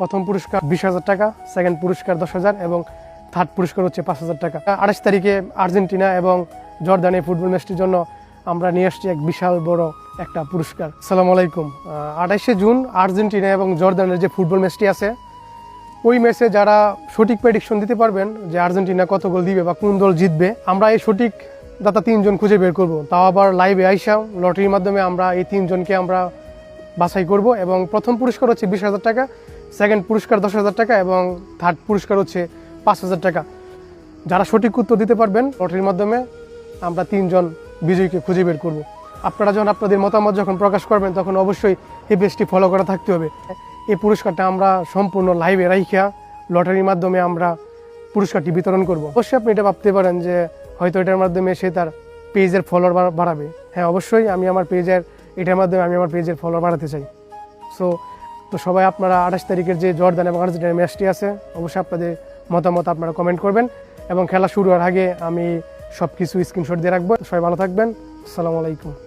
প্রথম পুরস্কার 20,000 টাকা, সেকেন্ড পুরস্কার 10,000 এবং থার্ড পুরস্কার হচ্ছে 5,000 টাকা। 28 তারিখে আর্জেন্টিনা এবং জর্দানের ফুটবল ম্যাচটির জন্য আমরা নিয়ে আসছি এক বিশাল বড় একটা পুরস্কার। আসসালামু আলাইকুম। 28শে জুন আর্জেন্টিনা এবং জর্দানের যে ফুটবল ম্যাচটি আছে, ওই ম্যাচে যারা সঠিক প্রেডিকশন দিতে পারবেন যে আর্জেন্টিনা কত গোল দিবে বা কোন দল জিতবে, আমরা এই সঠিক দাতা 3 জন খুঁজে বের করব। তাও আবার লাইভে আইসা লটারির মাধ্যমে আমরা এই 3 জনকে আমরা বাছাই করব এবং প্রথম পুরস্কার হচ্ছে 20,000 টাকা, সেকেন্ড পুরস্কার 10,000 টাকা এবং থার্ড পুরস্কার হচ্ছে 5,000 টাকা। যারা সঠিক উত্তর দিতে পারবেন লটারির মাধ্যমে আমরা 3 জন বিজয়ীকে খুঁজে বের করব। আপনারা যখন আপনাদের মতামত যখন প্রকাশ করবেন তখন অবশ্যই এই পেজটি ফলো করা থাকতে হবে। এই পুরস্কারটা আমরা সম্পূর্ণ লাইভে রাইখা লটারির মাধ্যমে আমরা পুরস্কারটি বিতরণ করব। অবশ্যই আপনি এটা ভাবতে পারেন যে হয়তো এটার মাধ্যমে সে তার পেজের ফলোয়ার বাড়াবে। হ্যাঁ, অবশ্যই এটার মাধ্যমে আমি আমার পেজের ফলোয়ার বাড়াতে চাই। তো সবাই আপনারা 28 তারিখের যে জর্দান এবং আর্জেন্টিনার ম্যাচটি আছে, অবশ্যই আপনাদের মতামত আপনারা কমেন্ট করবেন এবং খেলা শুরু হওয়ার আগে আমি সব কিছু স্ক্রিনশট দিয়ে রাখবো। সবাই ভালো থাকবেন। আসসালামু আলাইকুম।